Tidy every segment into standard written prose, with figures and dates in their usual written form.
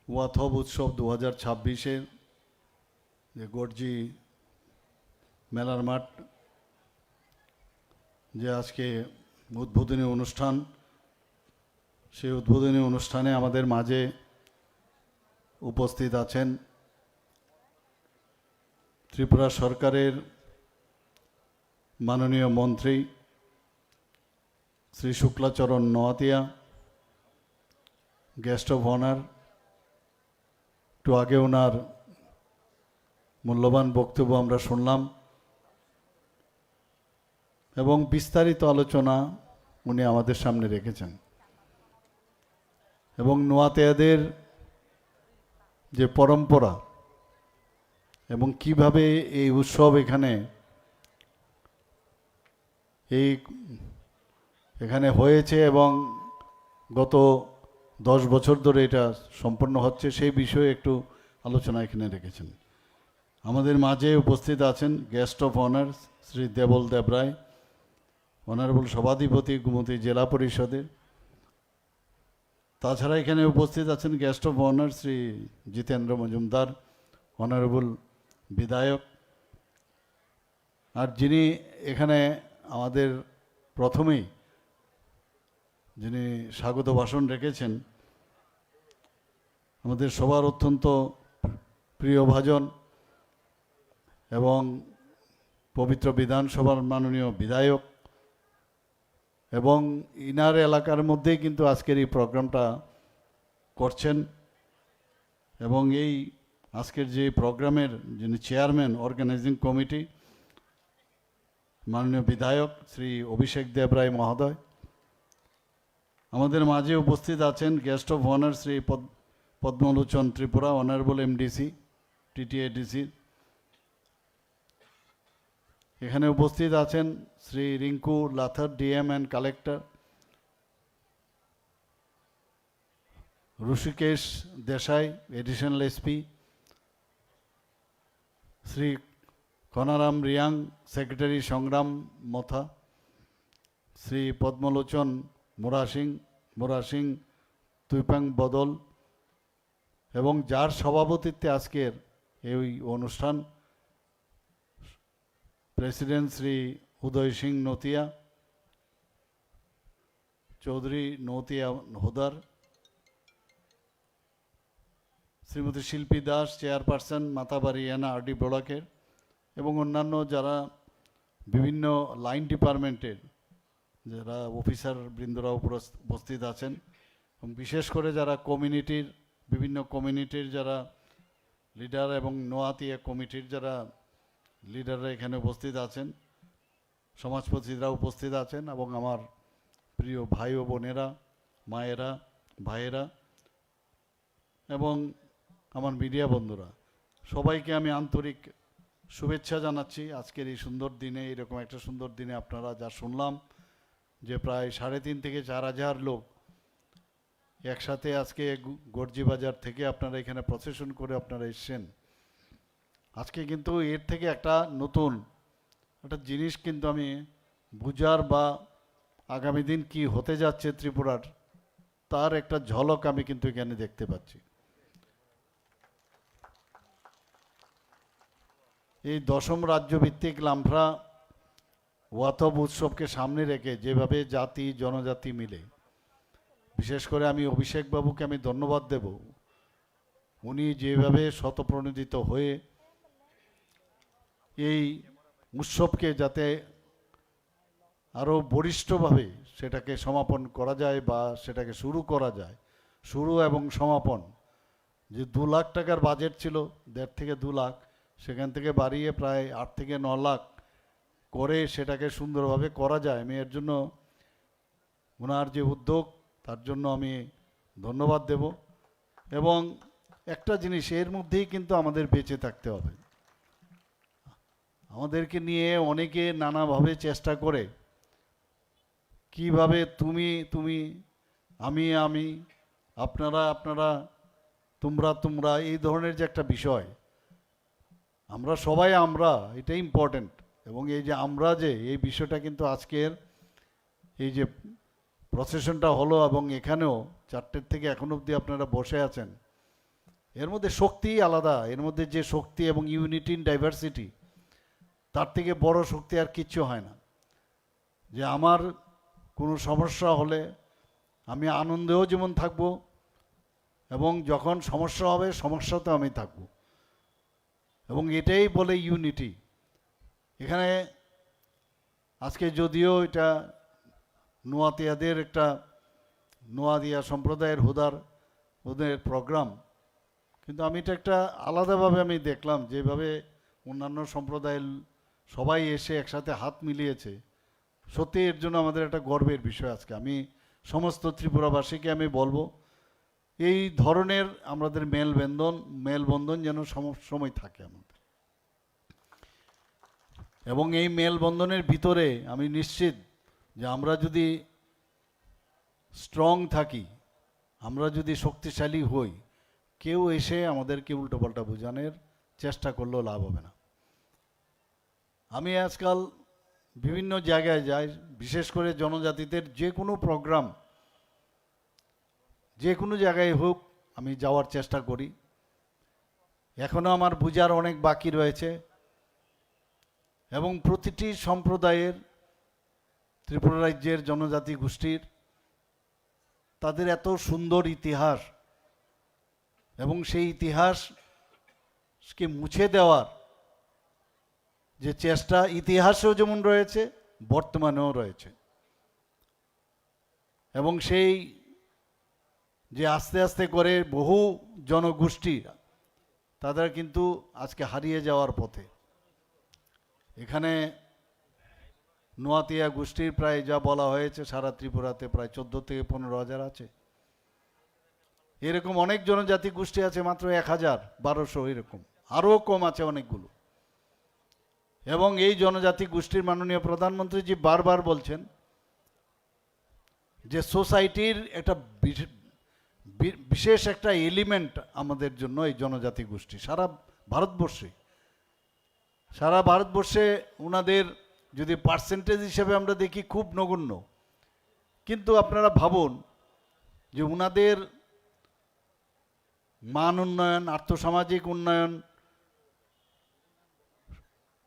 ওয়াথব উৎসব 2026-এর যে গর্জি মেলার মাঠ যে আজকে উদ্বোধনী অনুষ্ঠান, সেই উদ্বোধনী অনুষ্ঠানে আমাদের মাঝে উপস্থিত আছেন ত্রিপুরা সরকারের মাননীয় মন্ত্রী Shri Shuklacharan Noatia, guest of honour. একটু আগে ওনার মূল্যবান বক্তব্য আমরা শুনলাম এবং বিস্তারিত আলোচনা উনি আমাদের সামনে রেখেছেন এবং নোয়াতিয়াদের যে পরম্পরা এবং কিভাবে এই উৎসব এখানে হয়েছে এবং গত 10 বছর ধরে এটা সম্পন্ন হচ্ছে, সেই বিষয়ে একটু আলোচনা এখানে রেখেছেন। আমাদের মাঝে উপস্থিত আছেন guest of honour Shri Debal Debroy, honourable সভাধিপতি গোমতী জেলা পরিষদের। তাছাড়া এখানে উপস্থিত আছেন guest of honour Shri Jitendra Majumdar, honourable বিধায়ক। আর যিনি এখানে আমাদের প্রথমেই যিনি স্বাগত ভাষণ রেখেছেন, আমাদের সবার অত্যন্ত প্রিয়ভাজন এবং পবিত্র বিধানসভার মাননীয় বিধায়ক, এবং ইনার এলাকার মধ্যেই কিন্তু আজকের এই প্রোগ্রামটা করছেন। এবং এই আজকের যে প্রোগ্রামের যিনি চেয়ারম্যান অর্গানাইজিং কমিটি, মাননীয় বিধায়ক শ্রী অভিষেক দেবরায় মহোদয়। আমাদের মাঝে উপস্থিত আছেন guest of honour Shri Padmalochan Tripura, honourable MDC TTADC. এখানে উপস্থিত আছেন Shri Rinku Lathar, DM and collector, Rishikesh Desai, additional SP, Shri Kanaram Riang, secretary Sangram Matha, Shri পদ্মলোচন মোরাসিং তুইপাং বদল, এবং যার সভাপতিত্বে আজকের এই অনুষ্ঠান প্রেসিডেন্ট শ্রী উদয় সিং নতিয়া, চৌধুরী নতিয়া হুদার, শ্রীমতী শিল্পী দাস, চেয়ারপারসন মাতাবাড়ি এনা আরডি ব্লকের, এবং অন্যান্য যারা বিভিন্ন লাইন ডিপার্টমেন্টের যারা অফিসার বৃন্দরা উপস্থিত আছেন, এবং বিশেষ করে যারা বিভিন্ন কমিউনিটির যারা লিডার এবং নোয়াতিয়া কমিটির যারা লিডাররা এখানে উপস্থিত আছেন, সমাজপতিরা উপস্থিত আছেন, এবং আমার প্রিয় ভাই ও বোনেরা, মায়েরা, ভাইয়েরা, এবং আমার মিডিয়া বন্ধুরা, সবাইকে আমি আন্তরিক শুভেচ্ছা জানাচ্ছি। আজকের এই সুন্দর দিনে, এরকম একটা সুন্দর দিনে আপনারা যা শুনলাম যে প্রায় 3.5 থেকে 4,000 লোক একসাথে আজকে গর্জি বাজার থেকে আপনারা এখানে প্রসেশন করে আপনারা এসছেন। আজকে কিন্তু এর থেকে একটা নতুন একটা জিনিস কিন্তু আমি বুঝার বা আগামী দিন কি হতে যাচ্ছে ত্রিপুরার, তার একটা ঝলক আমি কিন্তু এখানে দেখতে পাচ্ছি। এই 10ম রাজ্যভিত্তিক লামফ্রা ওয়াথব উৎসবকে সামনে রেখে যেভাবে জাতি জনজাতি মিলে, বিশেষ করে আমি অভিষেক বাবুকে আমি ধন্যবাদ দেব, উনি যেভাবে স্বতঃপ্রণোদিত হয়ে এই উৎসবকে যাতে আরও বলিষ্ঠভাবে সেটাকে সমাপন করা যায় বা সেটাকে শুরু করা যায়, শুরু এবং সমাপন, যে 2 লাখ টাকার বাজেট ছিল, 1.5 থেকে 2 লাখ, সেখান থেকে বাড়িয়ে প্রায় 8 থেকে 9 লাখ করে সেটাকে সুন্দরভাবে করা যায়। আমি এর জন্য ওনার যে উদ্যোগ, তার জন্য আমি ধন্যবাদ দেব। এবং একটা জিনিস এর মধ্যেই কিন্তু আমাদের বেঁচে থাকতে হবে। আমাদেরকে নিয়ে অনেকে নানাভাবে চেষ্টা করে কিভাবে তুমি আমি আপনারা তোমরা এই ধরনের যে একটা বিষয়, আমরা সবাই এটাই ইম্পর্টেন্ট। এবং এই যে এই বিষয়টা কিন্তু আজকের এই যে প্রসেশনটা হলো এবং এখানেও 4টের থেকে এখন অবধি আপনারা বসে আছেন, এর মধ্যে শক্তিই আলাদা। এর মধ্যে যে শক্তি এবং ইউনিটি ইন ডাইভার্সিটি, তার থেকে বড় শক্তি আর কিচ্ছু হয় না। যে আমার কোনো সমস্যা হলে আমি আনন্দেও যেমন থাকবো, এবং যখন সমস্যা হবে সমস্যাতেও আমি থাকবো, এবং এটাই বলে ইউনিটি। এখানে আজকে যদিও এটা নোয়াতিয়াদের একটা নোয়াদিয়া সম্প্রদায়ের ওদের প্রোগ্রাম, কিন্তু আমি এটা একটা আলাদাভাবে আমি দেখলাম, যেভাবে অন্যান্য সম্প্রদায়ের সবাই এসে একসাথে হাত মিলিয়েছে। সত্যি এর জন্য আমাদের একটা গর্বের বিষয়। আজকে আমি সমস্ত ত্রিপুরাবাসীকে আমি বলবো, এই ধরনের আমাদের মেলবন্ধন যেন সময় থাকে আমাদের। এবং এই মেলবন্ধনের ভিতরে আমি নিশ্চিত যে আমরা যদি স্ট্রং থাকি, আমরা যদি শক্তিশালী হই, কেউ এসে আমাদেরকে উল্টোপাল্টা বোঝানোর চেষ্টা করলেও লাভ হবে না। আমি আজকাল বিভিন্ন জায়গায় যাই, বিশেষ করে জনজাতিদের যে কোনো প্রোগ্রাম যে কোনো জায়গায় হোক আমি যাওয়ার চেষ্টা করি। এখনও আমার বোঝার অনেক বাকি রয়েছে, এবং প্রতিটি সম্প্রদায়ের, ত্রিপুরা রাজ্যের জনজাতি গোষ্ঠীর, তাদের এত সুন্দর ইতিহাস, এবং সেই ইতিহাসকে মুছে দেওয়ার যে চেষ্টা ইতিহাসেও যেমন রয়েছে, বর্তমানেও রয়েছে। এবং সেই যে আস্তে আস্তে করে বহু জনগোষ্ঠী তাদের কিন্তু আজকে হারিয়ে যাওয়ার পথে। এখানে নোয়াতিয়া গোষ্ঠীর প্রায় যা বলা হয়েছে সারা ত্রিপুরাতে প্রায় 14 থেকে 15,000 আছে। এরকম অনেক জনজাতি গোষ্ঠী আছে মাত্র 1,000-1,200 এরকম, আরও কম আছে অনেকগুলো। এবং এই জনজাতি গোষ্ঠীর মাননীয় প্রধানমন্ত্রীজি বারবার বলছেন যে সোসাইটির একটা বিশেষ একটা এলিমেন্ট আমাদের জন্য এই জনজাতি গোষ্ঠী। সারা ভারতবর্ষে ওনাদের যদি পার্সেন্টেজ হিসেবে আমরা দেখি খুব নগণ্য, কিন্তু আপনারা ভাবুন যে ওনাদের মান উন্নয়ন, আর্থসামাজিক উন্নয়ন,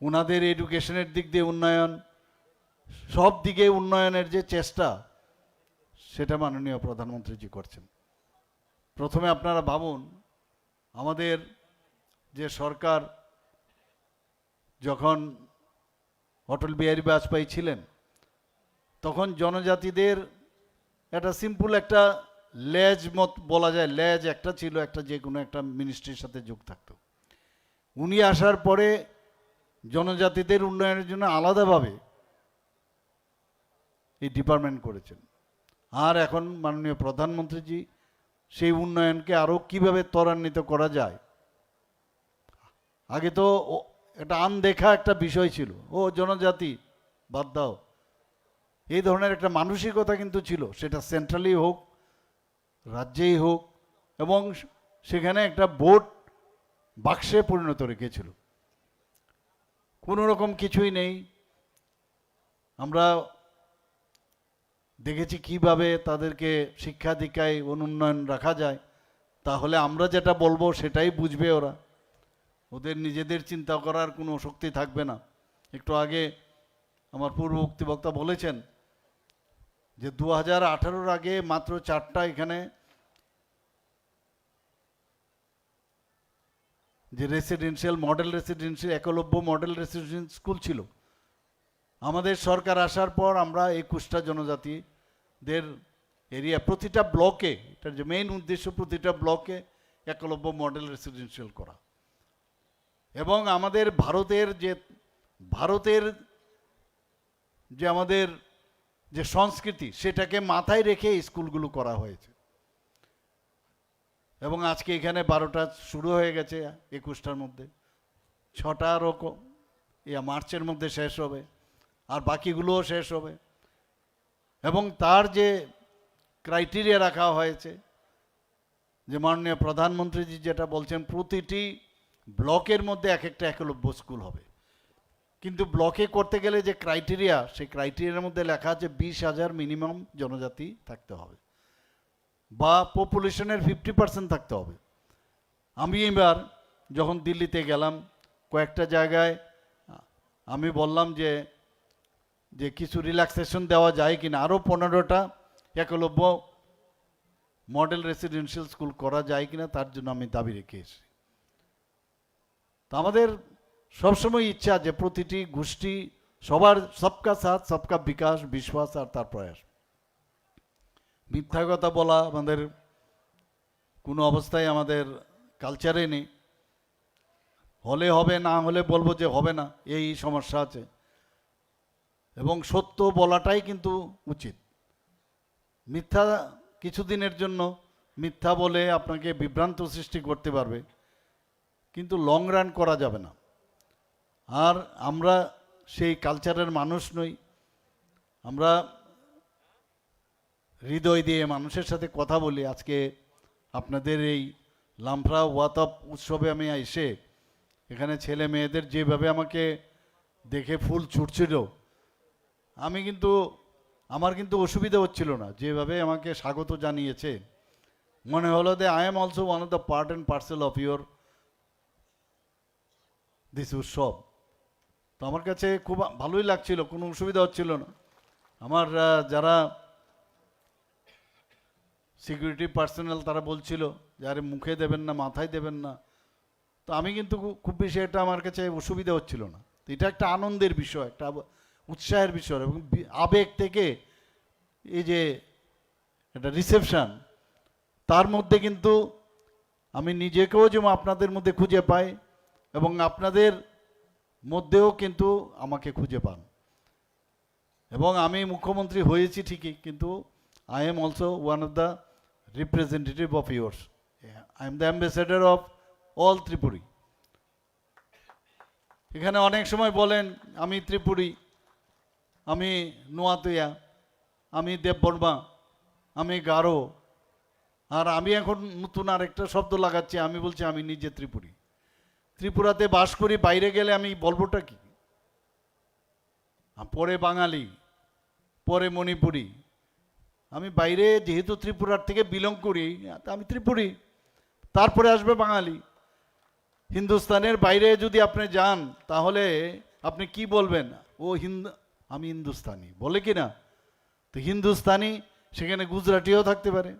ওনাদের এডুকেশনের দিক দিয়ে উন্নয়ন, সব দিকে উন্নয়নের যে চেষ্টা, সেটা মাননীয় প্রধানমন্ত্রীজি করছেন। প্রথমে আপনারা ভাবুন, আমাদের যে সরকার যখন অটল বিহারী বাজপেয়ী ছিলেন, তখন জনজাতিদের একটা সিম্পল একটা লেজ মত বলা যায়, লেজ একটা ছিল, একটা যে কোনো একটা মিনিস্ট্রির সাথে যোগ থাকতো। উনি আসার পরে জনজাতিদের উন্নয়নের জন্য আলাদাভাবে এই ডিপার্টমেন্ট করেছেন। আর এখন মাননীয় প্রধানমন্ত্রীজি সেই উন্নয়নকে আরও কিভাবে ত্বরান্বিত করা যায়। আগে তো এটা আনদেখা একটা বিষয় ছিল, ও জনজাতি বাদ দাও, এই ধরনের একটা মানসিকতা কিন্তু ছিল, সেটা সেন্ট্রালি হোক রাজ্যেই হোক, এবং সেখানে একটা ভোট বাক্সে পরিণত রেখেছিল। কোনো রকম কিছুই নেই। আমরা দেখেছি কিভাবে তাদেরকে শিক্ষা দীক্ষায় অনুন্নয়ন রাখা যায়। তাহলে আমরা যেটা বলবো সেটাই বুঝবে ওরা, ওদের নিজেদের চিন্তা করার কোনো শক্তি থাকবে না। একটু আগে আমার পূর্ববর্তী বক্তা বলেছেন যে 2018 আগে মাত্র 4টা এখানে যে model residential Eklavya model residential school ছিল। আমাদের সরকার আসার পর আমরা 21টা জনজাতিদের এরিয়া, প্রতিটা ব্লকে, এটার যে মেইন উদ্দেশ্য প্রতিটা ব্লকে একলব্য মডেল রেসিডেন্সিয়াল করা। এবং আমাদের ভারতের যে আমাদের যে সংস্কৃতি, সেটাকে মাথায় রেখে স্কুলগুলো করা হয়েছে। এবং আজকে এখানে 12টা শুরু হয়ে গেছে, 21টার মধ্যে 6টা রকম মার্চের মধ্যে শেষ হবে, আর বাকিগুলোও শেষ হবে। এবং তার যে ক্রাইটেরিয়া রাখা হয়েছে, যে মাননীয় প্রধানমন্ত্রীজি যেটা বলছেন, প্রতিটি ব্লকের মধ্যে একটা একলব্য স্কুল হবে। কিন্তু ব্লকে করতে গেলে যে ক্রাইটেরিয়া, সেই ক্রাইটেরিয়ার মধ্যে লেখা আছে 20,000 মিনিমাম জনজাতি থাকতে হবে। বা পপুলেশনের 50% থাকতে হবে। আমি এবার যখন দিল্লিতে গেলাম কয়েকটা জায়গায় আমি বললাম যে যে কিছু রিল্যাক্সেশন দেওয়া যায় কিনা, আরও 15টা একলব্য মডেল রেসিডেন্সিয়াল স্কুল করা যায় কিনা তার জন্য আমি দাবি রেখে এসেছি। তো আমাদের সবসময় ইচ্ছা যে প্রতিটি গোষ্ঠী সবার সবকা সাথ সবকা বিকাশ, বিশ্বাস আর তার প্রয়াস। মিথ্যা কথা বলা আমাদের কোনো অবস্থায় আমাদের কালচারে নেই। হলে হবে, না হলে বলবো যে হবে না, এই সমস্যা আছে। এবং সত্য বলাটাই কিন্তু উচিত। মিথ্যা কিছুদিনের জন্য মিথ্যা বলে আপনাকে বিভ্রান্ত সৃষ্টি করতে পারবে, কিন্তু লং রান করা যাবে না। আর আমরা সেই কালচারের মানুষ নই। আমরা হৃদয় দিয়ে মানুষের সাথে কথা বলি। আজকে আপনাদের এই লামফ্রা ওয়াতপ উৎসবে আমি এসে এখানে ছেলে মেয়েদের যেভাবে আমাকে দেখে ফুল ছুটছিল, আমার কিন্তু অসুবিধা হচ্ছিল না। যেভাবে আমাকে স্বাগত জানিয়েছে, মনে হলো যে I am also one of the part and parcel of your this উৎসব। তো আমার কাছে খুব ভালোই লাগছিল, কোনো অসুবিধা হচ্ছিল না। আমার যারা সিকিউরিটি পার্সোনাল তারা বলছিল যে আরে মুখে দেবেন না, মাথায় দেবেন না। তো আমি কিন্তু খুব বেশি এটা আমার কাছে অসুবিধা হচ্ছিল না। তো এটা একটা আনন্দের বিষয়, একটা উৎসাহের বিষয় এবং আবেগ থেকে এই যে একটা রিসেপশন, তার মধ্যে কিন্তু আমি নিজেকেও যেমন আপনাদের মধ্যে খুঁজে পাই এবং আপনাদের মধ্যেও কিন্তু আমাকে খুঁজে পান। এবং আমি মুখ্যমন্ত্রী হয়েছি ঠিকই, কিন্তু I am also one of the representative of yours. I am the ambassador of all Tripuri. এখানে অনেক সময় বলেন আমি ত্রিপুরী, আমি নোয়াতুয়া, আমি দেববর্মা, আমি গারো, আর আমি এখন নতুন আরেকটা শব্দ লাগাচ্ছি, আমি বলছি আমি নিজে ত্রিপুরী। ত্রিপুরাতে বাস করি, বাইরে গেলে আমি বলবোটা কি? পরে বাঙালি, পরে মণিপুরী। আমি বাইরে যেহেতু ত্রিপুরার থেকে বিলং করি, আমি ত্রিপুরী, তারপরে আসবে বাঙালি। হিন্দুস্তানের বাইরে যদি আপনি যান তাহলে আপনি কি বলবেন? ও আমি হিন্দুস্তানি বলে কি না? তো হিন্দুস্তানি সেখানে গুজরাটিও থাকতে পারে,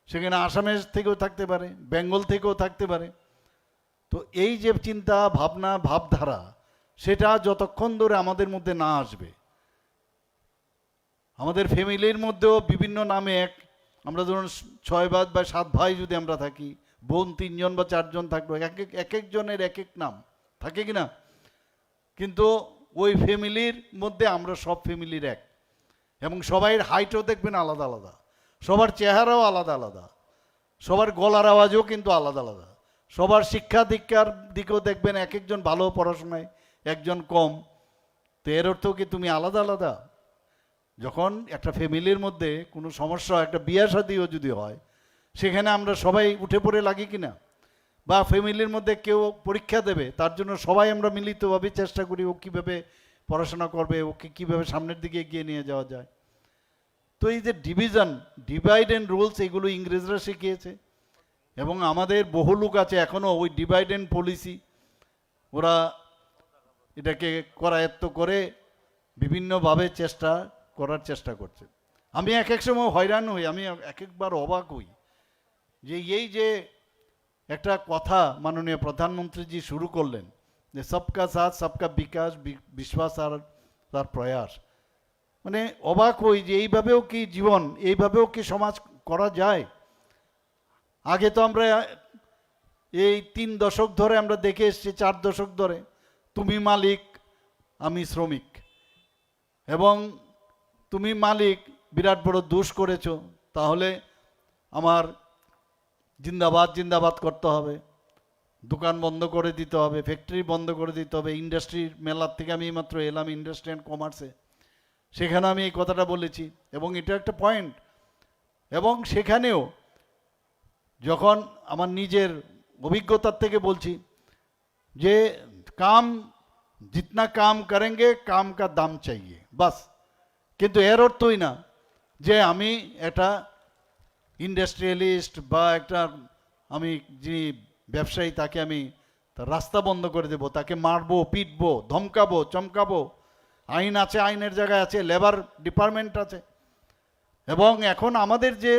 সেখানে আসামের থেকেও থাকতে পারে, বেঙ্গল থেকেও থাকতে পারে। তো এই যে চিন্তা ভাবনা ভাবধারা, সেটা যতক্ষণ ধরে আমাদের মধ্যে না আসবে, আমাদের ফ্যামিলির মধ্যেও বিভিন্ন নামে আমরা ধরুন 6 বা 7 ভাই যদি আমরা থাকি, বোন 3 জন বা 4 জন থাকলো, এক একজনের এক এক নাম থাকে কিনা? কিন্তু ওই ফ্যামিলির মধ্যে আমরা সব ফ্যামিলির এক, এবং সবাই হাইটও দেখবেন আলাদা আলাদা, সবার চেহারাও আলাদা আলাদা, সবার গলার আওয়াজও কিন্তু আলাদা আলাদা, সবার শিক্ষা দীক্ষার দিকেও দেখবেন এক একজন ভালো পড়াশোনায়, একজন কম। তো এর অর্থ কি তুমি আলাদা আলাদা? যখন একটা ফ্যামিলির মধ্যে কোনো সমস্যা, একটা বিয়ে শাদিও যদি হয়, সেখানে আমরা সবাই উঠে পড়ে লাগি কিনা? বা ফ্যামিলির মধ্যে কেউ পরীক্ষা দেবে, তার জন্য সবাই আমরা মিলিতভাবে চেষ্টা করি ও কীভাবে পড়াশোনা করবে, ওকে কীভাবে সামনের দিকে এগিয়ে নিয়ে যাওয়া যায়। তো এই যে ডিভিশন, ডিভাইড অ্যান্ড রুলস, এগুলো ইংরেজরা শিখিয়েছে এবং আমাদের বহু লোক আছে এখনও ওই ডিভাইড অ্যান্ড পলিসি, ওরা এটাকে করায়ত্ত করে বিভিন্নভাবে করার চেষ্টা করছে। আমি এক এক সময় হয়রান হই, আমি এক একবার অবাক হই যে এই যে একটা কথা মাননীয় প্রধানমন্ত্রীজি শুরু করলেন যে সবকা সাথ সবকা বিকাশ, বিশ্বাস আর তার প্রয়াস, মানে অবাক হই যে এইভাবেও কি জীবন, এইভাবেও কি সমাজ করা যায়? আগে তো আমরা এই 3 দশক ধরে আমরা দেখে এসেছি, 4 দশক ধরে তুমি মালিক আমি শ্রমিক, এবং তুমি মালিক বিরাট বড় দোষ করেছো, তাহলে আমার জিন্দাবাদ জিন্দাবাদ করতে হবে, দোকান বন্ধ করে দিতে হবে, ফ্যাক্টরি বন্ধ করে দিতে হবে। ইন্ডাস্ট্রির মেলার থেকে আমি মাত্র এলাম ইন্ডাস্ট্রি অ্যান্ড কমার্সে, সেখানে আমি এই কথাটা বলেছি এবং এটা একটা পয়েন্ট। এবং সেখানেও যখন আমার নিজের অভিজ্ঞতার থেকে বলছি যে কাম জিতনা কাম করেঙ্গে কাম কা দাম চাইয়ে বাস, কিন্তু এর অর্থই না যে আমি এটা ইন্ডাস্ট্রিয়ালিস্ট বা একটা আমি যিনি ব্যবসায়ী তাকে আমি তার রাস্তা বন্ধ করে দেব, তাকে মারবো, পিটবো, ধমকাবো, চমকাবো। আইন আছে, আইনের জায়গায় আছে, লেবার ডিপার্টমেন্ট আছে। এবং এখন আমাদের যে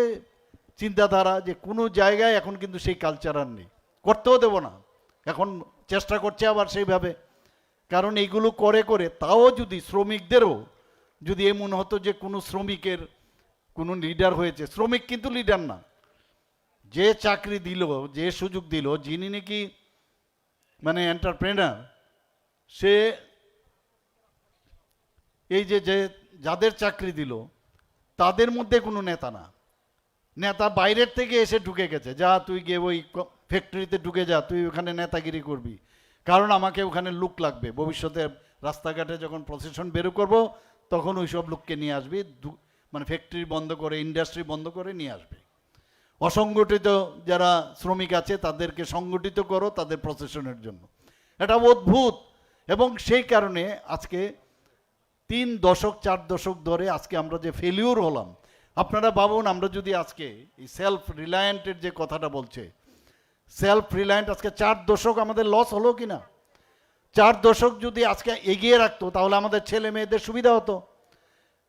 চিন্তাধারা, যে কোনো জায়গায় এখন কিন্তু সেই কালচার আর নেই, করতেও দেব না। এখন চেষ্টা করছে আবার সেইভাবে, কারণ এইগুলো করে করে তাও যদি শ্রমিকদেরও যদি এই মনে হতো যে কোনো শ্রমিকের কোনো লিডার হয়েছে, শ্রমিক কিন্তু লিডার না। যে চাকরি দিল, যে সুযোগ দিল, যিনি নাকি মানে এন্টারপ্রেনার, সে এই যে যে যাদের চাকরি দিল তাদের মধ্যে কোনো নেতা না। নেতা বাইরের থেকে এসে ঢুকে গেছে, যা তুই গিয়ে ওই ফ্যাক্টরিতে ঢুকে যা, তুই ওখানে নেতাগিরি করবি, কারণ আমাকে ওখানে লোক লাগবে। ভবিষ্যতে রাস্তাঘাটে যখন প্রসেশন বের করব তখন ওই সব লোককে নিয়ে আসবি, মানে ফ্যাক্টরি বন্ধ করে, ইন্ডাস্ট্রি বন্ধ করে নিয়ে আসবে। অসংগঠিত যারা শ্রমিক আছে তাদেরকে সংগঠিত করো তাদের প্রসেশনের জন্য। এটা অদ্ভুত। এবং সেই কারণে আজকে 3 দশক 4 দশক ধরে আজকে আমরা যে ফেলিউর হলাম, আপনারা ভাবুন, আমরা যদি আজকে এই সেলফ রিলায়েন্টের যে কথাটা বলছে, সেলফ রিলায়েন্ট আজকে 4 দশক আমাদের লস হলো কিনা। 4 দশক যদি আজকে এগিয়ে রাখতো তাহলে আমাদের ছেলে মেয়েদের সুবিধা হতো।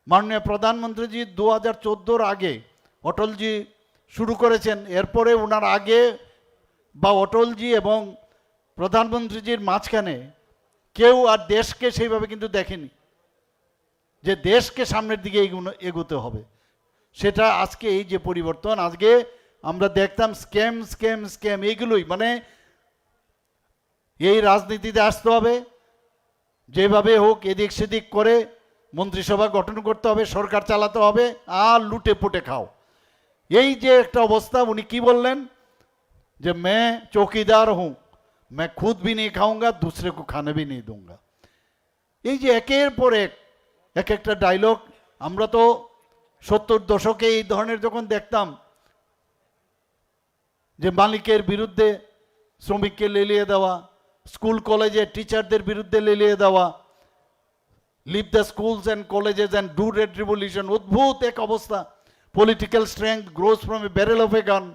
মাননীয় প্রধানমন্ত্রীজি 2014-র আগে অটলজি শুরু করেছেন, এরপরে ওনার আগে বা অটলজি এবং প্রধানমন্ত্রীজির মাঝখানে কেউ আর দেশকে সেইভাবে কিন্তু দেখেনি যে দেশকে সামনের দিকে এগোতে হবে। সেটা আজকে এই যে পরিবর্তন, আজকে আমরা দেখতাম স্ক্যাম স্ক্যাম স্ক্যাম, এইগুলোই মানে এই রাজনীতিতে আসতে হবে, যেভাবে হোক এদিক সেদিক করে মন্ত্রিসভা গঠন করতে হবে, সরকার চালাতে হবে, আর লুটে পুটে খাও। এই যে একটা অবস্থা, উনি কি বললেন যে मैं चौकीदार हूं, मैं खुद भी नहीं खाऊंगा, दूसरे को खाने भी नहीं दूंगा। এই যে একের পর এক একটা ডায়লগ, আমরা তো 70 দশকে এই ধরনের যখন দেখতাম যে মালিকের বিরুদ্ধে শ্রমিককে লেলিয়ে দেওয়া, স্কুল কলেজে টিচারদের বিরুদ্ধে লেলিয়ে দেওয়া, leave the schools and colleges and do red revolution, অদ্ভুত এক অবস্থা। Political strength grows from a barrel of a gun,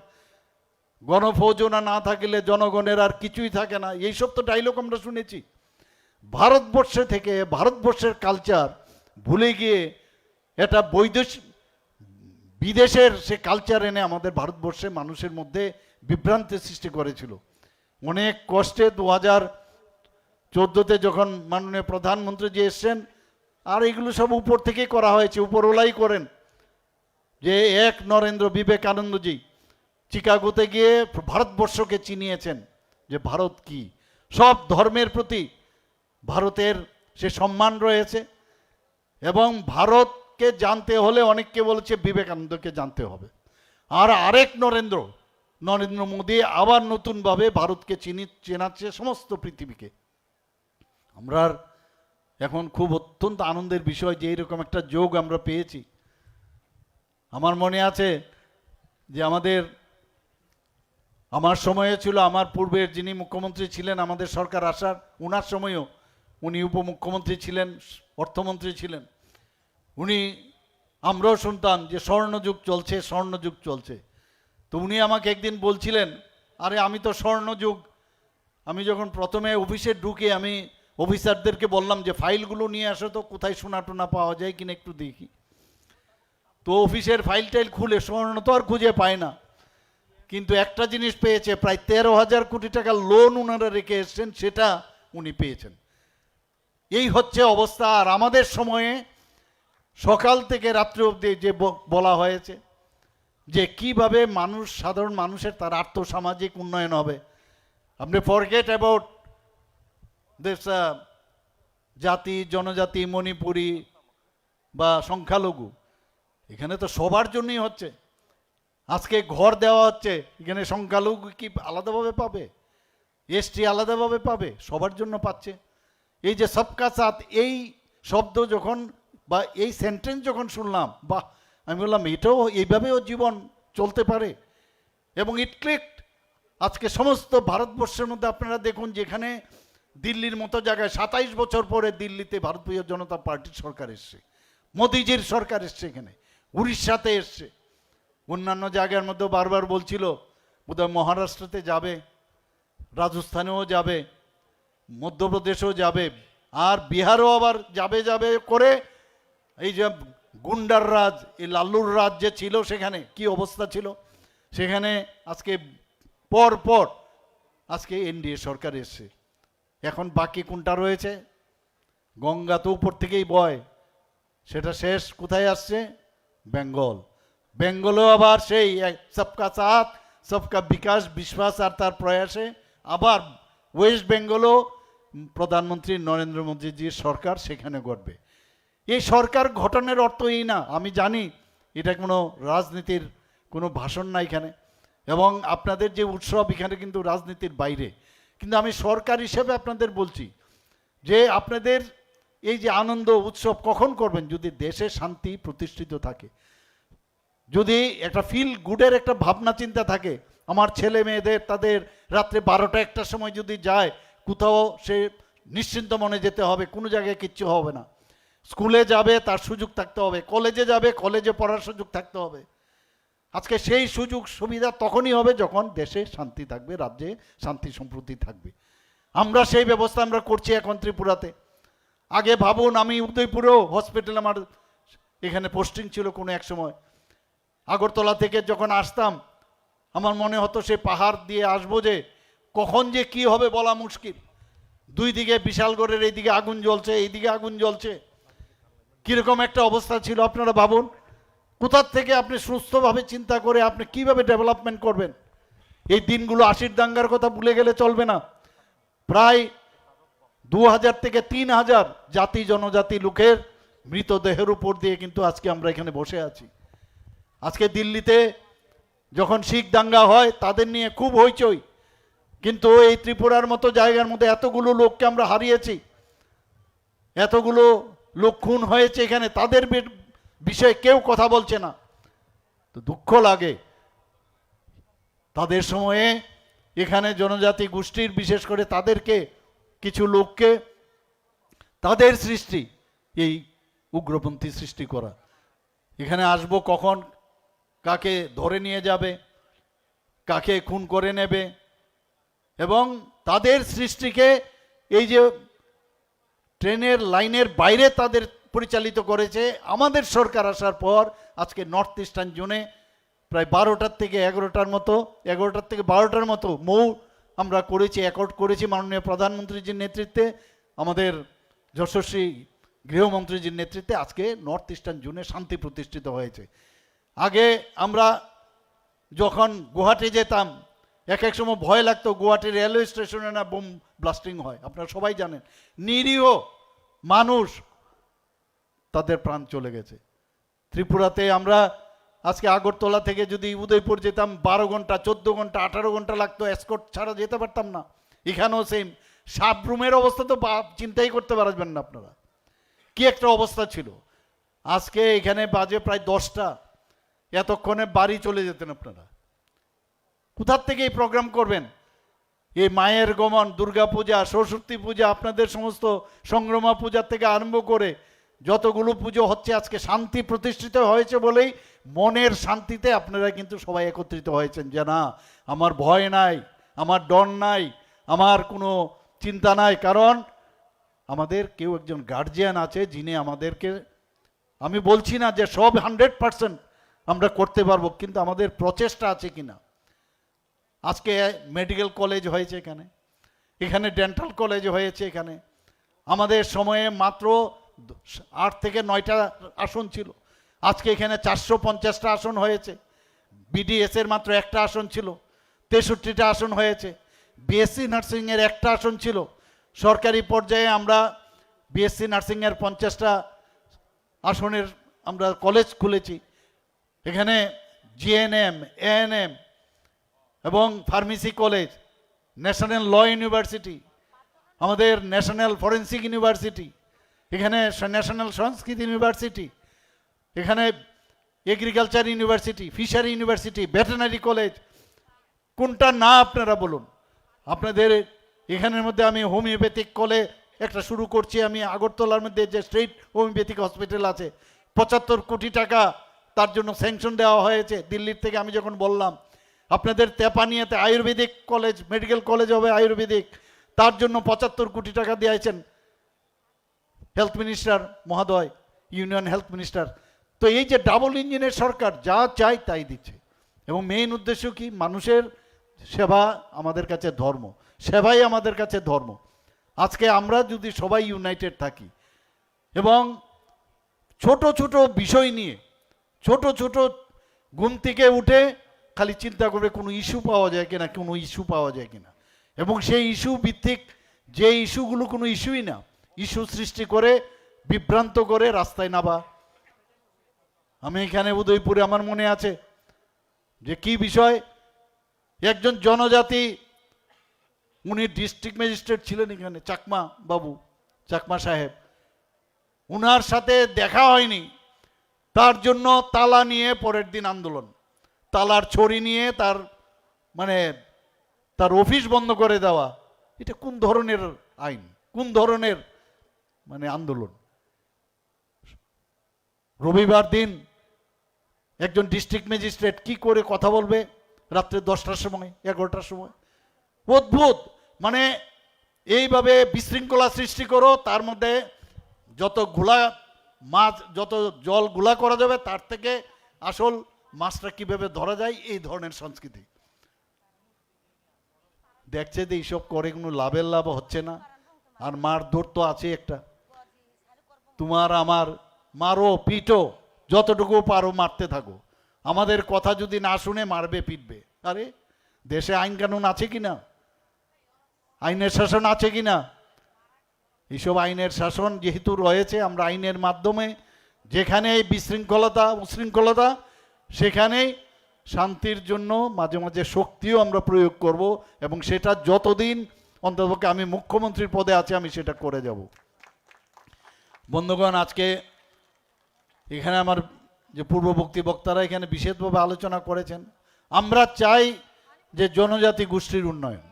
গণফৌজনা না থাকলে জনগণের আর কিছুই থাকে না। এইসব তো ডায়লগ আমরা শুনেছি। ভারতবর্ষে থেকে ভারতবর্ষের কালচার ভুলে গিয়ে এটা বিদেশের সে কালচার এনে আমাদের ভারতবর্ষে মানুষের মধ্যে বিভ্রান্তির সৃষ্টি করেছিল। অনেক কষ্টে 2014-তে যখন মাননীয় প্রধানমন্ত্রী যে এসছেন, আর এগুলো সব উপর থেকেই করা হয়েছে, উপরওয়ালাই করেন। যে এক নরেন্দ্র বিবেকানন্দজি চিকাগোতে গিয়ে ভারতবর্ষকে চিনিয়েছেন যে ভারত কি, সব ধর্মের প্রতি ভারতের সে সম্মান রয়েছে। এবং ভারতকে জানতে হলে অনেককে বলেছে বিবেকানন্দকে জানতে হবে। আর আরেক নরেন্দ্র মোদী আবার নতুনভাবে ভারতকে চেনাচ্ছে সমস্ত পৃথিবীকে। আমরা এখন খুব অত্যন্ত আনন্দের বিষয় যে এইরকম একটা যোগ আমরা পেয়েছি। আমার মনে আছে যে আমার সময়ে ছিল, আমার পূর্বের যিনি মুখ্যমন্ত্রী ছিলেন আমাদের সরকার আসার, ওনার সময়ও উনি উপমুখ্যমন্ত্রী ছিলেন, অর্থমন্ত্রী ছিলেন। উনি, আমরাও শুনতাম যে স্বর্ণযুগ চলছে, স্বর্ণযুগ চলছে। তো উনি আমাকে একদিন বলছিলেন, আরে আমি তো স্বর্ণযুগ, আমি যখন প্রথমে অফিসে ঢুকে আমি অফিসারদেরকে বললাম যে ফাইলগুলো নিয়ে আসো তো, কোথায় সোনা টোনা পাওয়া যায় কিনা একটু দেখি। তো অফিসের ফাইল টাইল খুলে স্বর্ণ তো আর খুঁজে পায় না, কিন্তু একটা জিনিস পেয়েছে, প্রায় 13,000 কোটি টাকা লোন ওনারা রেখে এসছেন, সেটা উনি পেয়েছেন। এই হচ্ছে অবস্থা। আর আমাদের সময়ে সকাল থেকে রাত্রি অবধি যে বলা হয়েছে যে কিভাবে মানুষ, সাধারণ মানুষের তার আর্থসামাজিক উন্নয়ন হবে। আপনি ফরগেট অ্যাবাউট দিস জাতি জনজাতি, মণিপুরি বা সংখ্যালঘু, এখানে তো সবার জন্যই হচ্ছে। আজকে ঘর দেওয়া হচ্ছে, এখানে সংখ্যালঘু কি আলাদাভাবে পাবে, এসটি আলাদাভাবে পাবে, সবার জন্য পাচ্ছে। এই যে সবকা সাথ, এই শব্দ যখন বা এই সেন্টেন্স যখন শুনলাম, বা আমি বললাম এটাও এইভাবেও জীবন চলতে পারে। এবং ইট ক্লিকড। আজকে সমস্ত ভারতবর্ষের মধ্যে আপনারা দেখুন, যেখানে দিল্লির মতো জায়গায় 27 বছর পরে দিল্লিতে ভারতীয় জনতা পার্টির সরকার এসছে, মোদিজির সরকার এসছে, এখানে উড়িষ্যাতে এসছে, অন্যান্য জায়গার মধ্যেও বারবার বলছিল বোধহয় মহারাষ্ট্রতে যাবে, রাজস্থানেও যাবে, মধ্যপ্রদেশেও যাবে, আর বিহারও আবার যাবে যাবে করে এই যে গুন্ডার রাজ, এই লাল্লুর রাজ যে ছিল সেখানে কি অবস্থা ছিল, সেখানে আজকে পর পর আজকে এনডিএ সরকার এসছে। এখন বাকি কোনটা রয়েছে? গঙ্গা তো উপর থেকেই বয়, সেটা শেষ কোথায় আসছে? বেঙ্গল। বেঙ্গলও আবার সেই সবকা সাথ সবকা বিকাশ বিশ্বাস আর তার প্রয়াসে আবার ওয়েস্ট বেঙ্গলও প্রধানমন্ত্রী নরেন্দ্র মোদীজির সরকার সেখানে ঘটবে। এই সরকার গঠনের অর্থ এই না, আমি জানি এটা কোনো রাজনীতির কোনো ভাষণ না এখানে, এবং আপনাদের যে উৎসব এখানে কিন্তু রাজনীতির বাইরে। কিন্তু আমি সরকার হিসেবে আপনাদের বলছি যে আপনাদের এই যে আনন্দ উৎসব কখন করবেন? যদি দেশে শান্তি প্রতিষ্ঠিত থাকে, যদি একটা ফিল গুডের একটা ভাবনা চিন্তা থাকে, আমার ছেলে মেয়েদের তাদের রাত্রে 12টা 1টার সময় যদি যায় কোথাও, সে নিশ্চিন্ত মনে যেতে হবে, কোনো জায়গায় কিচ্ছু হবে না। স্কুলে যাবে তার সুযোগ থাকতে হবে, কলেজে যাবে কলেজে পড়ার সুযোগ থাকতে হবে। আজকে সেই সুযোগ সুবিধা তখনই হবে যখন দেশে শান্তি থাকবে, রাজ্যে শান্তি সম্প্রীতি থাকবে। আমরা সেই ব্যবস্থা আমরা করছি এখন ত্রিপুরাতে। আগে ভাবুন, আমি উদয়পুরেও হসপিটাল আমার এখানে পোস্টিং ছিল কোনো এক সময়, আগরতলা থেকে যখন আসতাম আমার মনে হতো সে পাহাড় দিয়ে আসবো যে কখন যে কি হবে বলা মুশকিল। দুই দিকে বিশালগড়ের এইদিকে আগুন জ্বলছে, এইদিকে আগুন জ্বলছে, কিরকম একটা অবস্থা ছিল আপনারা ভাবুন। কোথার থেকে আপনি সুস্থভাবে চিন্তা করে আপনি কিভাবে ডেভেলপমেন্ট করবেন? এই দিনগুলো 80 দাঙ্গার কথা ভুলে গেলে চলবে না। প্রায় 2000 থেকে 3000 জাতি জনজাতি লোকের মৃতদেহের উপর দিয়ে কিন্তু আজকে আমরা এখানে বসে আছি। আজকে দিল্লিতে যখন শিখ দাঙ্গা হয় তাদের নিয়ে খুব হইচই, কিন্তু এই ত্রিপুরার মতো জায়গার মধ্যে এতগুলো লোককে আমরা হারিয়েছি, এতগুলো লোক খুন হয়েছে এখানে, তাদের বিষয়ে কেউ কথা বলছে না। তো দুঃখ লাগে তাদের সময়ে এখানে জনজাতি গোষ্ঠীর বিশেষ করে তাদেরকে কিছু লোককে তাদের সৃষ্টি এই উগ্রপন্থী সৃষ্টি করা। এখানে আসবো কখন, কাকে ধরে নিয়ে যাবে, কাকে খুন করে নেবে, এবং তাদের সৃষ্টিকে এই যে ট্রেনের লাইনের বাইরে তাদের পরিচালিত করেছে। আমাদের সরকার আসার পর আজকে নর্থ ইস্টার্ন জোনে প্রায় 12টার থেকে 11টার মতো, 11টার থেকে 12টার মতো মৌ আমরা করেছি, অ্যাকর্ড করেছি মাননীয় প্রধানমন্ত্রীজির নেতৃত্বে, আমাদের যশস্বী গৃহমন্ত্রীজির নেতৃত্বে। আজকে নর্থ ইস্টার্ন জোনে শান্তি প্রতিষ্ঠিত হয়েছে। আগে আমরা যখন গুয়াহাটি যেতাম এক এক সময় ভয় লাগতো, গুয়াহাটি রেলওয়ে স্টেশনে না বোম ব্লাস্টিং হয়, আপনারা সবাই জানেন। নিরীহ মানুষ তাদের প্রাণ চলে গেছে। ত্রিপুরাতে আমরা আজকে আগরতলা থেকে যদি উদয়পুর যেতাম 12 ঘন্টা 14 ঘন্টা 18 ঘন্টা লাগতো, এসকর্ট ছাড়া যেতে পারতাম না। এখানেও সেম। সাবরুমের অবস্থা তো চিন্তাই করতে পারবেন না আপনারা, কি একটা অবস্থা ছিল। আজকে এখানে বাজে প্রায় 10টা, এতক্ষণে বাড়ি চলে যেতেন আপনারা। কোথার থেকে এই প্রোগ্রাম করবেন? এই মায়ের গমন, দুর্গা পূজা, সরস্বতী পূজা, আপনাদের সমস্ত সংগ্রামা পূজার থেকে আরম্ভ করে যতগুলো পুজো হচ্ছে, আজকে শান্তি প্রতিষ্ঠিত হয়েছে বলেই মনের শান্তিতে আপনারা কিন্তু সবাই একত্রিত হয়েছেন যে না, আমার ভয় নাই, আমার ডর নাই, আমার কোনো চিন্তা নাই। কারণ আমাদের কেউ একজন গার্জিয়ান আছে যিনি আমাদেরকে, আমি বলছি না যে সব 100% আমরা করতে পারবো, কিন্তু আমাদের প্রচেষ্টা আছে কিনা। আজকে মেডিকেল কলেজ হয়েছে এখানে, এখানে ডেন্টাল কলেজ হয়েছে এখানে। আমাদের সময়ে মাত্র 8 থেকে 9টা আসন ছিল, আজকে এখানে 450টা আসন হয়েছে। বিডিএস এর মাত্র একটা আসন ছিল, 63টা আসন হয়েছে। বিএসসি নার্সিংয়ের একটা আসন ছিল। সরকারি পর্যায়ে আমরা বিএসসি নার্সিংয়ের 50টা আসনের আমরা কলেজ খুলেছি। এখানে জিএনএম, এএনএম এবং pharmacy college, national law university, আমাদের ন্যাশনাল ফরেন্সিক ইউনিভার্সিটি, এখানে ন্যাশনাল সংস্কৃত ইউনিভার্সিটি, এখানে agriculture university, fishery university, veterinary college. কোনটা না আপনারা বলুন। আপনাদের এখানের মধ্যে আমি হোমিওপ্যাথিক কলেজ একটা শুরু করছি। আমি আগরতলার মধ্যে যে স্টেট হোমিওপ্যাথিক হসপিটাল আছে, 75 কোটি টাকা তার জন্য স্যাংশন দেওয়া হয়েছে দিল্লির থেকে। আমি যখন বললাম আপনাদের তেপানিয়াতে আয়ুর্বেদিক কলেজ, মেডিকেল কলেজ হবে আয়ুর্বেদিক, তার জন্য 75 কোটি টাকা দিয়েছেন হেলথ মিনিস্টার মহোদয়, ইউনিয়ন হেলথ মিনিস্টার। তো এই যে ডাবল ইঞ্জিনের সরকার যা চাই তাই দিচ্ছে, এবং মেইন উদ্দেশ্য কি? মানুষের সেবা আমাদের কাছে ধর্ম, সেবাই আমাদের কাছে ধর্ম। আজকে আমরা যদি সবাই ইউনাইটেড থাকি এবং ছোট ছোট বিষয় নিয়ে, ছোট ছোট ঘুম থেকে উঠে খালি চিন্তা করবে কোনো ইস্যু পাওয়া যায় কিনা, কোনো ইস্যু পাওয়া যায় কিনা, এবং সেই ইস্যু ভিত্তিক যে ইস্যুগুলো কোনো ইস্যুই না, ইস্যু সৃষ্টি করে বিভ্রান্ত করে রাস্তায় নামা। আমি এখানে উদয়পুরে আমার মনে আছে যে কি বিষয়, একজন জনজাতি, উনি ডিস্ট্রিক্ট ম্যাজিস্ট্রেট ছিলেন এখানে, চাকমা বাবু, চাকমা সাহেব, উনার সাথে দেখা হয়নি, তার জন্য তালা নিয়ে পরের দিন আন্দোলন, তালার ছড়ি নিয়ে তার মানে তার অফিস বন্ধ করে দেওয়া। এটা কোন ধরনের আইন, কোন ধরনের মানে আন্দোলন? রবিবার দিন একজন ডিস্ট্রিক্ট ম্যাজিস্ট্রেট কি করে কথা বলবে রাত্রে 10টার সময়, 11টার সময়? অদ্ভুত। মানে এইভাবে বিশৃঙ্খলা সৃষ্টি করো, তার মধ্যে যত ঘোলা মাছ, যত জল ঘোলা করা যাবে তার থেকে আসল মাছটা কিভাবে ধরা যায়, এই ধরনের সংস্কৃতি। দেখছে যে এইসব করে কোনো লাভের লাভ হচ্ছে না, আর মারধর তো আছে একটা, তোমার আমার মারো পিটো, যতটুকু পারো মারতে থাকো, আমাদের কথা যদি না শুনে মারবে পিটবে। আরে দেশে আইন কানুন আছে কিনা, আইনের শাসন আছে কিনা? এইসব আইনের শাসন যেহেতু রয়েছে, আমরা আইনের মাধ্যমে যেখানে বিশৃঙ্খলতা উশৃঙ্খলতা, সেখানেই শান্তির জন্য মাঝে মাঝে শক্তিও আমরা প্রয়োগ করব, এবং সেটা যতদিন অন্ততপক্ষে আমি মুখ্যমন্ত্রীর পদে আছি আমি সেটা করে যাব। বন্ধুগণ, আজকে এখানে আমার যে পূর্ববর্তী বক্তারা এখানে বিশেষভাবে আলোচনা করেছেন, আমরা চাই যে জনজাতি গোষ্ঠীর উন্নয়ন,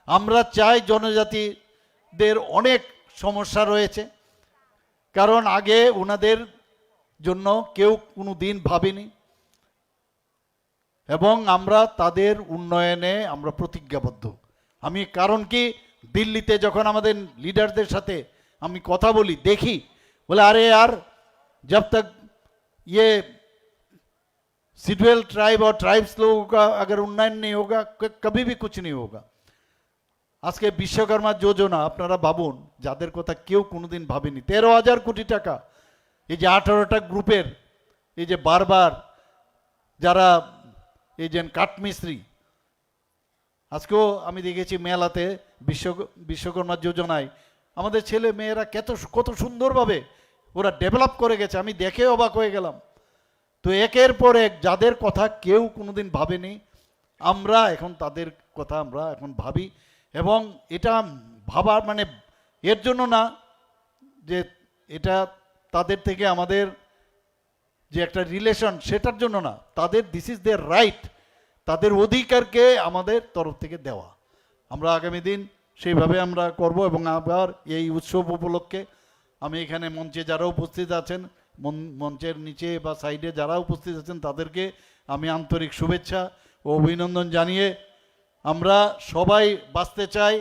আমরা চাই জনজাতিদের অনেক সমস্যা রয়েছে, কারণ আগে ওনাদের জন্য কেউ কোনো দিন ভাবেনি, এবং আমরা তাদের উন্নয়নে আমরা প্রতিজ্ঞাবদ্ধ। আমি কারণ কি, দিল্লিতে যখন আমাদের লিডারদের সাথে আমি কথা বলি, দেখি বলে আরে यार जब तक ये शेड्यूल ट्राइब और ट्राइब्स लोगों का अगर उन्नयन नहीं होगा कभी भी कुछ नहीं होगा। আজকে বিশ্বকর্মা যোজনা আপনারা ভাবুন, যাদের কথা কেউ কোনোদিন ভাবেনি, 13,000 কোটি টাকা, এই যে 18টা গ্রুপের, এই যে বারবার যারা এই যে কাঠমিস্ত্রি, আজকেও আমি দেখেছি মেলাতে বিশ্বকর্মা যোজনায় আমাদের ছেলে মেয়েরা কত সুন্দরভাবে ওরা ডেভেলপ করে গেছে, আমি দেখে অবাক হয়ে গেলাম। তো একের পর এক যাদের কথা কেউ কোনোদিন ভাবেনি, আমরা এখন তাদের কথা আমরা এখন ভাবি, এবং এটা ভাবার মানে এর জন্য না যে এটা তাদের থেকে আমাদের যে একটা রিলেশন সেটার জন্য না, তাদের দিস ইজ দেয়ার রাইট, তাদের অধিকারকে আমাদের তরফ থেকে দেওয়া। আমরা আগামী দিন সেইভাবে আমরা করব, এবং আবার এই উৎসব উপলক্ষে আমি এখানে মঞ্চে যারা উপস্থিত আছেন, মঞ্চের নিচে বা সাইডে যারা উপস্থিত আছেন তাদেরকে আমি আন্তরিক শুভেচ্ছা ও অভিনন্দন জানিয়ে, আমরা সবাই বাঁচতে চাই,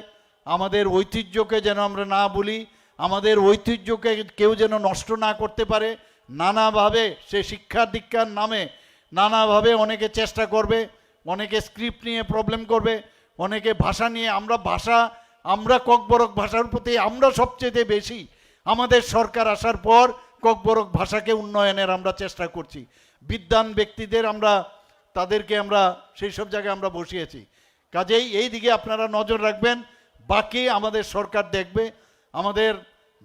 আমাদের ঐতিহ্যকে যেন আমরা না ভুলি, আমাদের ঐতিহ্যকে কেউ যেন নষ্ট না করতে পারে। নানাভাবে সে শিক্ষা দীক্ষার নামে নানাভাবে অনেকে চেষ্টা করবে, অনেকে স্ক্রিপ্ট নিয়ে প্রবলেম করবে, অনেকে ভাষা নিয়ে, আমরা ককবরক ভাষার প্রতি আমরা সবচেয়ে বেশি, আমাদের সরকার আসার পর ককবরক ভাষাকে উন্নয়নের আমরা চেষ্টা করছি। বিদ্বান ব্যক্তিদের আমরা তাদেরকে আমরা সেই সব জায়গায় আমরা বসিয়েছি। কাজেই এই দিকে আপনারা নজর রাখবেন, বাকি আমাদের সরকার দেখবে। আমাদের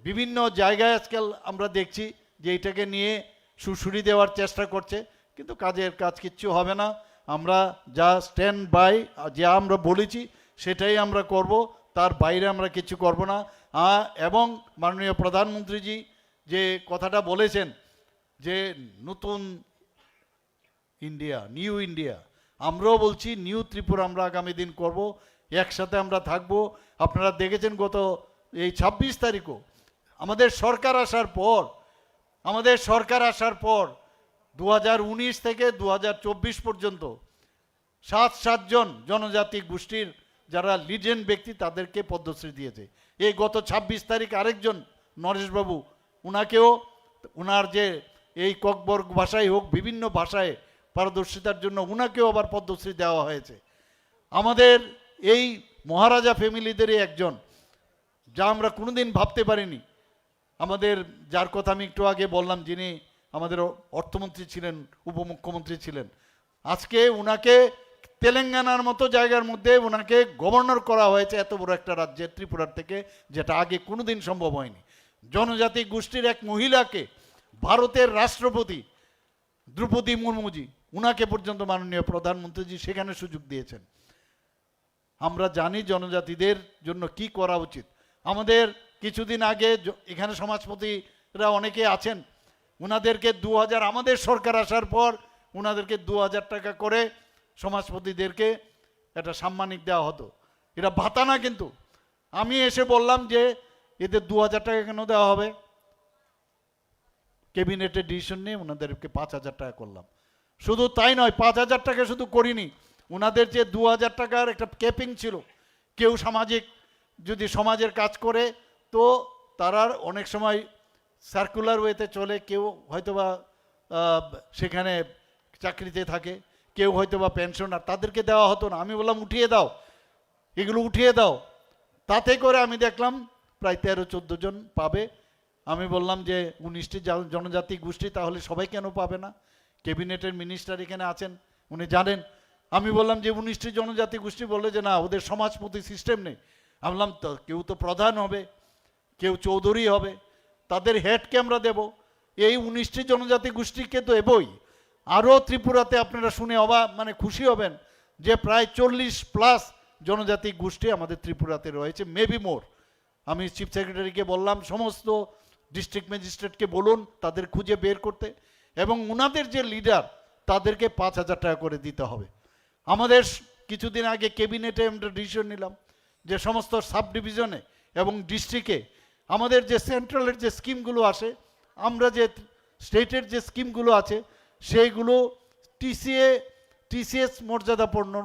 বিভিন্ন জায়গায় আজকাল আমরা দেখছি যে এইটাকে নিয়ে সুশুরি দেওয়ার চেষ্টা করছে, কিন্তু কাজের কাজ কিচ্ছু হবে না। আমরা যা স্ট্যান্ড বাই, যা আমরা বলেছি সেটাই আমরা করব, তার বাইরে আমরা কিছু করব না। এবং মাননীয় প্রধানমন্ত্রীজি যে কথাটা বলেছেন যে নতুন ইন্ডিয়া, নিউ ইন্ডিয়া, আমরাও বলছি নিউ ত্রিপুরা আমরা আগামী দিন করব, একসাথে আমরা থাকব। আপনারা দেখেছেন গত এই 26 তারিখও আমাদের সরকার আসার পর 2019 থেকে 2024 পর্যন্ত 7 জন জনজাতি গোষ্ঠীর যারা লিজেন্ড ব্যক্তি তাদেরকে পদ্মশ্রী দিয়েছে। এই গত 26 তারিখ আরেকজন নরেশবাবু, উনাকেও উনার যে এই ককবর্গ ভাষায় হোক বিভিন্ন ভাষায় পারদর্শিতার জন্য উনাকেও আবার পদ্মশ্রী দেওয়া হয়েছে। আমাদের এই মহারাজা ফ্যামিলিদেরই একজন, যা আমরা কোনোদিন ভাবতে পারিনি। আমাদের যার কথা আমি একটু আগে বললাম, যিনি আমাদের অর্থমন্ত্রী ছিলেন, উপমুখ্যমন্ত্রী ছিলেন, আজকে উনাকে তেলেঙ্গানার মতো জায়গার মধ্যে উনাকে গভর্নর করা হয়েছে এত বড় একটা রাজ্যের ত্রিপুরার থেকে, যেটা আগে কোনোদিন সম্ভব হয়নি। জনজাতি গোষ্ঠীর এক মহিলাকে ভারতের রাষ্ট্রপতি দ্রৌপদী মুর্মুজি, উনাকে পর্যন্ত মাননীয় প্রধানমন্ত্রীজি সেখানে সুযোগ দিয়েছেন। আমরা জানি জনজাতিদের জন্য কি করা উচিত। আমাদের কিছুদিন আগে এখানে সমাজপতিরা অনেকে আছেন, উনাদেরকে 2000, আমাদের সরকার আসার পর উনাদেরকে 2000 টাকা করে সমাজপতিদেরকে একটা সাম্মানিক দেওয়া হতো। এটা ভাতা না, কিন্তু আমি এসে বললাম যে এদের 2000 টাকা কেন দেওয়া হবে? ক্যাবিনেটের ডিসিশন নিয়ে ওনাদেরকে 5000 টাকা করলাম। শুধু তাই নয়, 5000 টাকা শুধু করিনি, ওনাদের যে 2000 টাকার একটা ক্যাপিং ছিল। কেউ সামাজিক যদি সমাজের কাজ করে তো তারা অনেক সময় সার্কুলার ওয়েতে চলে, কেউ হয়তোবা সেখানে চাকরিতে থাকে, কেউ হয়তোবা পেনশনার, তাদেরকে দেওয়া হতো না। আমি বললাম উঠিয়ে দাও, এগুলো উঠিয়ে দাও। তাতে করে আমি দেখলাম প্রায় 13-14 জন পাবে। আমি বললাম যে 19টি জনজাতি গোষ্ঠী, তাহলে সবাই কেন পাবে না? ক্যাবিনেটের মিনিস্টার এখানে আছেন, উনি জানেন। আমি বললাম যে 19টি জনজাতি গোষ্ঠী, বলে যে না, ওদের সমাজপতি সিস্টেম নেই। আমি বললাম তো কেউ তো প্রধান হবে, কেউ চৌধুরী হবে, তাদের হেডকে আমরা দেব। এই 19টি জনজাতি গোষ্ঠীকে তো এবই। আরও ত্রিপুরাতে আপনারা শুনে মানে খুশি হবেন যে প্রায় 40+ জনজাতি গোষ্ঠী আমাদের ত্রিপুরাতে রয়েছে, মেবি মোর। আমি চিফ সেক্রেটারিকে বললাম সমস্ত ডিস্ট্রিক্ট ম্যাজিস্ট্রেটকে বলুন তাদের খুঁজে বের করতে, এবং ওনাদের যে লিডার তাদেরকে 5000 টাকা করে দিতে হবে। আমাদের কিছুদিন আগে ক্যাবিনেটে আমরা ডিসিশন নিলাম যে সমস্ত সাব ডিভিশনে এবং ডিস্ট্রিক্টে আমাদের যে সেন্ট্রালের যে স্কিমগুলো আসে, আমরা যে স্টেটের যে স্কিমগুলো আছে সেইগুলো টিসিএস মর্যাদাপূর্ণ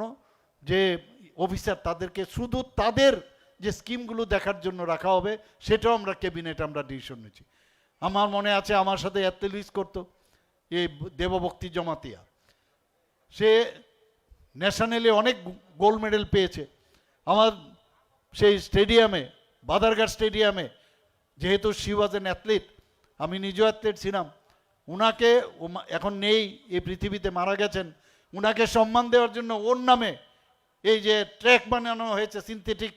যে অফিসার, তাদেরকে শুধু তাদের যে স্কিমগুলো দেখার জন্য রাখা হবে, সেটাও আমরা ক্যাবিনেটে আমরা ডিসিশন নিয়েছি। আমার মনে আছে আমার সাথে অ্যাথলেটিক্স করতো এই দেবভক্তি জমাতিয়া, সে ন্যাশনালে অনেক গোল্ড মেডেল পেয়েছে। আমার সেই স্টেডিয়ামে, বাদারঘাট স্টেডিয়ামে, যেহেতু শি ওয়াজ অ্যান অ্যাথলিট, আমি নিজেও অ্যাথলিট ছিলাম, উনাকে এখন নেই এই পৃথিবীতে, মারা গেছেন, উনাকে সম্মান দেওয়ার জন্য ওর নামে এই যে ট্র্যাক বানানো হয়েছে, সিনথেটিক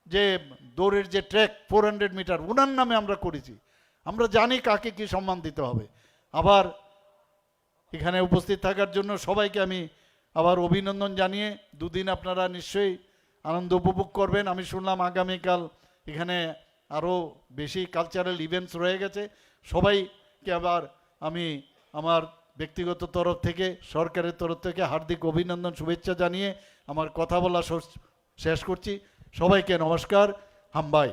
যে দৌড়ের যে ট্র্যাক 400 মিটার, উনার নামে আমরা করেছি। আমরা জানি কাকে কি সম্মান দিতে হবে। আবার এখানে উপস্থিত থাকার জন্য সবাইকে আমি আবার অভিনন্দন জানিয়ে, দুদিন আপনারা নিশ্চয়ই আনন্দ উপভোগ করবেন। আমি শুনলাম আগামীকাল এখানে আরও বেশি কালচারাল ইভেন্টস রয়ে গেছে। সবাইকে আবার আমি আমার ব্যক্তিগত তরফ থেকে, সরকারের তরফ থেকে হার্দিক অভিনন্দন, শুভেচ্ছা জানিয়ে আমার কথা বলা শেষ করছি। সবাইকে নমস্কার, হামবাই।